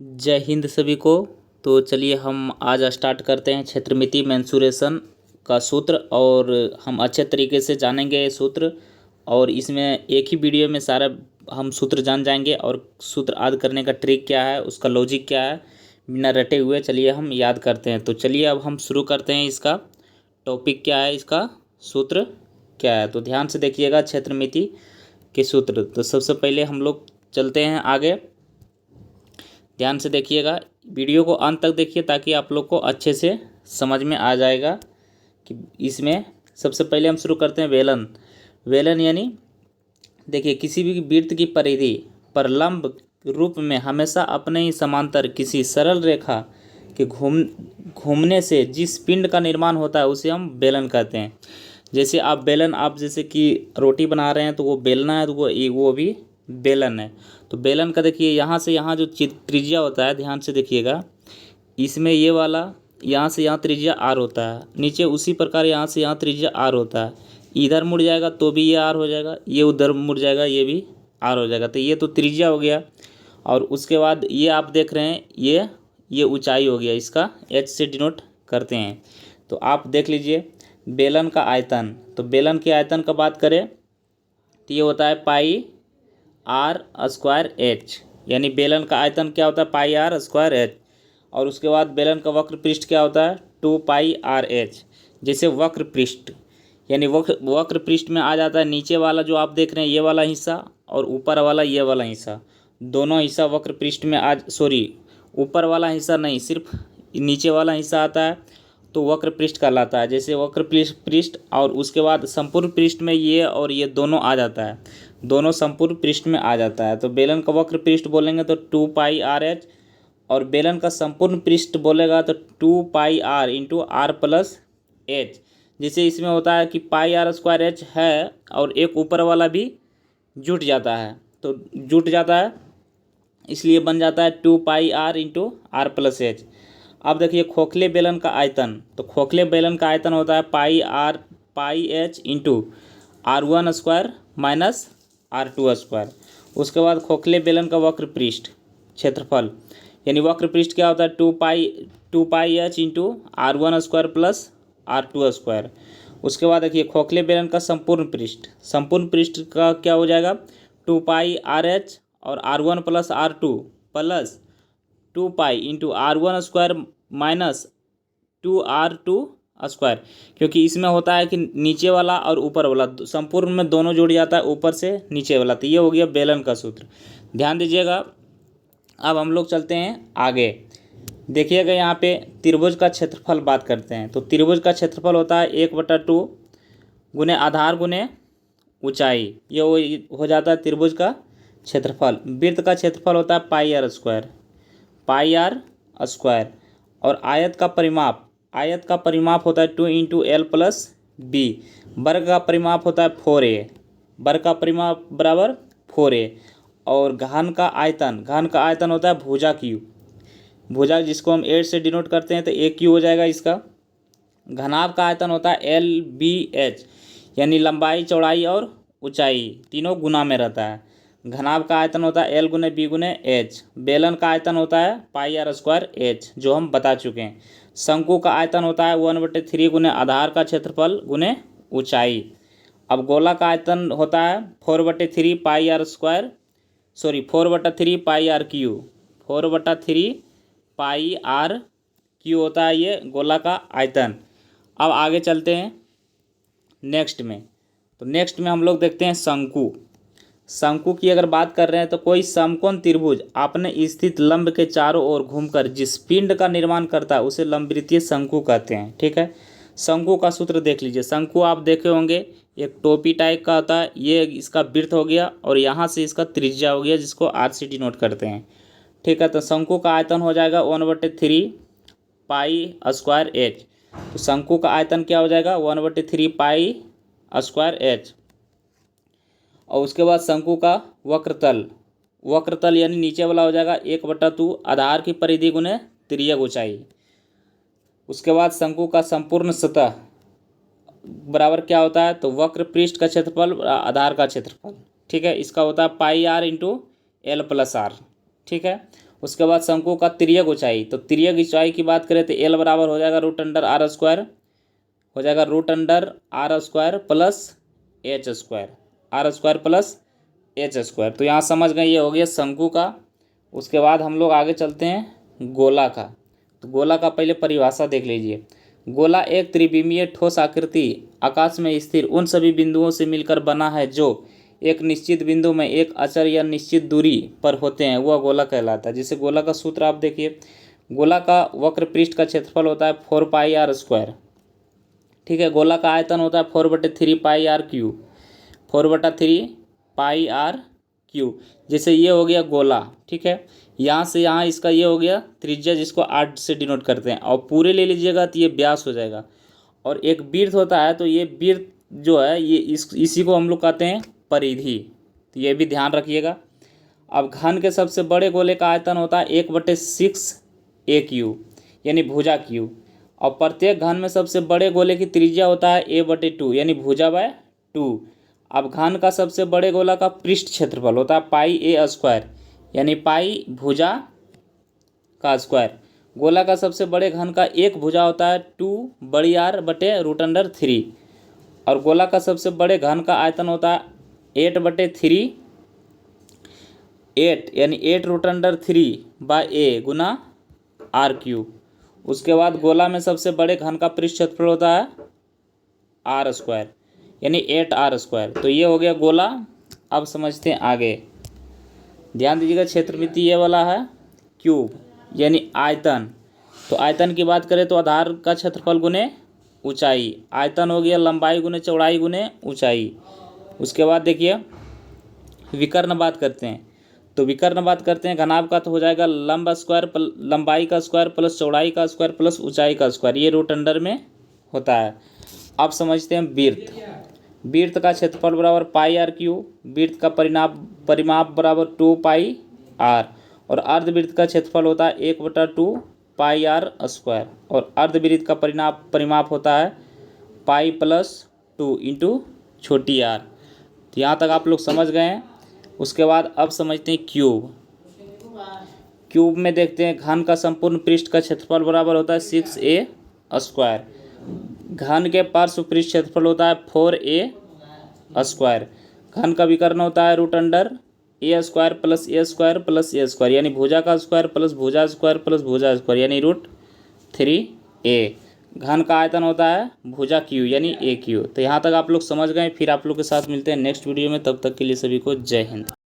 जय हिंद सभी को। तो चलिए हम आज स्टार्ट करते हैं क्षेत्रमिति मेंसुरेशन का सूत्र, और हम अच्छे तरीके से जानेंगे ये सूत्र, और इसमें एक ही वीडियो में सारा हम सूत्र जान जाएंगे और सूत्र याद करने का ट्रिक क्या है, उसका लॉजिक क्या है, बिना रटे हुए चलिए हम याद करते हैं। तो चलिए अब हम शुरू करते हैं। इसका टॉपिक क्या है, इसका सूत्र क्या है, तो ध्यान से देखिएगा क्षेत्रमिति के सूत्र। तो सबसे पहले हम लोग चलते हैं आगे, ध्यान से देखिएगा, वीडियो को अंत तक देखिए ताकि आप लोग को अच्छे से समझ में आ जाएगा कि इसमें सबसे पहले हम शुरू करते हैं वेलन। वेलन यानी देखिए किसी भी वृत्त की परिधि पर लंब रूप में हमेशा अपने ही समांतर किसी सरल रेखा के घूमने से जिस पिंड का निर्माण होता है उसे हम बेलन कहते हैं। जैसे आप जैसे कि रोटी बना रहे हैं तो वो बेलना है, तो वो भी बेलन है। तो बेलन का देखिए यहाँ से यहाँ जो त्रिज्या होता है, ध्यान से देखिएगा, इसमें ये वाला यहाँ से यहाँ त्रिज्या आर होता है, नीचे उसी प्रकार यहाँ से यहाँ त्रिज्या आर होता है। इधर मुड़ जाएगा तो भी ये आर हो जाएगा, ये उधर मुड़ जाएगा ये भी आर हो जाएगा। तो ये तो त्रिज्या हो गया, और उसके बाद ये आप देख रहे हैं ये ऊंचाई हो गया, इसका एच से डिनोट करते हैं। तो आप देख लीजिए बेलन का आयतन, तो बेलन के आयतन का बात करें तो ये होता है पाई आर स्क्वायर एच, यानी बेलन का आयतन क्या होता है पाई आर स्क्वायर एच। और उसके बाद बेलन का वक्र पृष्ठ क्या होता है 2 पाई आर एच। जैसे वक्र पृष्ठ यानी वक्र पृष्ठ में आ जाता है नीचे वाला जो आप देख रहे हैं ये वाला हिस्सा, और ऊपर वाला ये वाला हिस्सा, दोनों हिस्सा वक्र पृष्ठ में ऊपर वाला हिस्सा नहीं, सिर्फ नीचे वाला हिस्सा आता है तो वक्र पृष्ठ कहलाता है। जैसे वक्र पृष्ठ और उसके बाद संपूर्ण पृष्ठ में ये और ये दोनों आ जाता है, दोनों संपूर्ण पृष्ठ में आ जाता है। तो बेलन का वक्र पृष्ठ बोलेंगे तो 2 पाई आर एच, और बेलन का संपूर्ण पृष्ठ बोलेगा तो 2 pi are into r plus h. जैसे इसमें होता है कि पाई आर स्क्वायर एच है और एक ऊपर वाला भी जुट जाता है, तो जुट जाता है इसलिए बन जाता है 2 pi are into r plus h. अब देखिए खोखले बेलन का आयतन, तो खोखले बेलन का आयतन होता है pi H into R one square minus R two square. उसके बाद खोखले बेलन का वक्र पृष्ठ क्षेत्रफल, यानी वक्र पृष्ठ क्या होता है 2 pi H into R one square plus R two square. उसके बाद देखिए खोखले बेलन का संपूर्ण पृष्ठ का क्या हो जाएगा 2 पाई आर एच और R one plus R two plus 2 pi into R one square minus 2 R two square, क्योंकि इसमें होता है कि नीचे वाला और ऊपर वाला संपूर्ण में दोनों जुड़ जाता है ऊपर से नीचे वाला। तो ये हो गया बेलन का सूत्र, ध्यान दीजिएगा। अब हम लोग चलते हैं आगे, देखिएगा यहाँ पे त्रिभुज का क्षेत्रफल बात करते हैं। तो त्रिभुज का क्षेत्रफल होता है 1/2 गुने आधार गुने ऊंचाई, ये हो जाता है त्रिभुज का क्षेत्रफल। वृत्त का क्षेत्रफल होता है पाई आर स्क्वायर, और आयत का परिमाप होता है 2 इंटू एल प्लस बी। वर्ग का परिमाप होता है 4a, वर्ग का परिमाप बराबर 4a। और घन का आयतन होता है भुजा जिसको हम 8 से डिनोट करते हैं, तो a क्यू हो जाएगा इसका। घनाभ का आयतन होता है एल बी एच, यानी लंबाई चौड़ाई और ऊंचाई तीनों गुना में रहता है। घनाभ का आयतन होता है एल गुने बी गुने एच। बेलन का आयतन होता है पाई आर स्क्वायर एच, जो हम बता चुके हैं। शंकु का आयतन होता है 1/3 गुने आधार का क्षेत्रफल गुने ऊंचाई। अब गोला का आयतन होता है 4/3 pi R cube, 4/3 pi R cube होता है ये गोला का आयतन। अब आगे चलते हैं नेक्स्ट में, तो नेक्स्ट में हम लोग देखते हैं शंकु की अगर बात कर रहे हैं तो कोई समकोण त्रिभुज अपने स्थित लंब के चारों ओर घूमकर जिस पिंड का निर्माण करता है उसे लंबवृत्तीय शंकु कहते हैं। ठीक है, शंकु का सूत्र देख लीजिए। शंकु आप देखे होंगे एक टोपी टाइप का होता है, ये इसका वृत्त हो गया और यहाँ से इसका त्रिज्या हो गया जिसको आर से डिनोट करते हैं। ठीक है, तो शंकु का आयतन हो जाएगा 1/3 पाई स्क्वायर एच। तो शंकु का आयतन क्या हो जाएगा 1/3 पाई स्क्वायर एच। और उसके बाद शंकु का वक्रतल यानी नीचे वाला हो जाएगा 1/2 आधार की परिधि गुने तिर्यक ऊंचाई। उसके बाद शंकु का संपूर्ण सतह बराबर क्या होता है, तो वक्र पृष्ठ का क्षेत्रफल आधार का क्षेत्रफल। ठीक है, इसका होता है pi are into L plus R. ठीक है, उसके बाद शंकु का तिर्यक ऊंचाई, तो तिर्यक ऊंचाई की बात करें तो एल बराबर हो जाएगा रूट अंडर आर स्क्वायर, हो जाएगा root under R square plus H square, R square plus H square. तो यहाँ समझ गए ये हो गया शंकु का। उसके बाद हम लोग आगे चलते हैं गोला का। तो गोला का पहले परिभाषा देख लीजिए। गोला एक त्रिविमीय ठोस आकृति आकाश में स्थिर उन सभी बिंदुओं से मिलकर बना है जो एक निश्चित बिंदु में एक अचर या निश्चित दूरी पर होते हैं, वह गोला कहलाता है। जैसे गोला का सूत्र आप देखिए, गोला का वक्र पृष्ठ का क्षेत्रफल होता है 4 पाई आर स्क्वायर, ठीक है। गोला का आयतन होता है 4/3 pi R cube, 4/3 pi R cube. जैसे ये हो गया गोला, ठीक है। यहाँ से यहाँ इसका ये हो गया त्रिज्या, जिसको 8 से डिनोट करते हैं, और पूरे ले लीजिएगा तो ये व्यास हो जाएगा। और एक वृत्त होता है, तो ये वृत्त जो है ये इसी को हम लोग कहते हैं परिधि, तो ये भी ध्यान रखिएगा। अब घन के सबसे बड़े गोले का आयतन होता है 1/6 ए क्यू, यानी भुजा क्यू। और प्रत्येक घन में सबसे बड़े गोले की त्रिज्या होता है a/2, यानी भुजा बाय 2। अब घन का सबसे बड़े गोला का पृष्ठ क्षेत्रफल होता है पाई ए स्क्वायर, यानी पाई भुजा का स्क्वायर। गोला का सबसे बड़े घन का एक भुजा होता है 2 बड़ी r/√3। और गोला का सबसे बड़े घन का आयतन होता है 8/3, 8 यानी 8√3 बाय ए गुना आर क्यूब। उसके बाद गोला में सबसे बड़े घन का पृष्ठ क्षेत्रफल होता है आर स्क्वायर, यानी 8r स्क्वायर। तो ये हो गया गोला। अब समझते हैं आगे, ध्यान दीजिएगा। क्षेत्रमिति ये वाला है क्यूब, यानी आयतन। तो आयतन की बात करें तो आधार का क्षेत्रफल गुने ऊंचाई, आयतन हो गया लंबाई गुने चौड़ाई गुने ऊंचाई। उसके बाद देखिए विकर्ण बात करते हैं, तो विकर्ण बात करते हैं घनाभ का, तो हो जाएगा लंब स्क्वायर लंबाई का स्क्वायर प्लस चौड़ाई का स्क्वायर प्लस ऊंचाई का स्क्वायर, ये रूट अंडर में होता है। अब समझते हैं वृत्त। वृत्त का क्षेत्रफल बराबर पाई आर क्यू, वृत्त का परिमाप बराबर 2 पाई आर, और अर्धवृत्त का क्षेत्रफल होता है 1/2 पाई आर स्क्वायर, और अर्धवृत्त का परिमाप होता है पाई प्लस 2 इंटू छोटी आर। तो यहाँ तक आप लोग समझ गए हैं। उसके बाद अब समझते हैं क्यूब। क्यूब में देखते हैं घन का संपूर्ण पृष्ठ का क्षेत्रफल बराबर होता है 6a स्क्वायर, घन के पार्श्व पृष्ठ क्षेत्रफल होता है 4a स्क्वायर, घन का विकर्ण होता है रूट अंडर ए स्क्वायर प्लस ए स्क्वायर प्लस ए स्क्वायर, यानी भुजा का स्क्वायर प्लस भुजा स्क्वायर प्लस भुजा स्क्वायर, यानी √3a। घन का आयतन होता है भुजा क्यू, यानी ए क्यू। तो यहाँ तक आप लोग समझ गए। फिर आप लोग के साथ मिलते हैं नेक्स्ट वीडियो में, तब तक के लिए सभी को जय हिंद।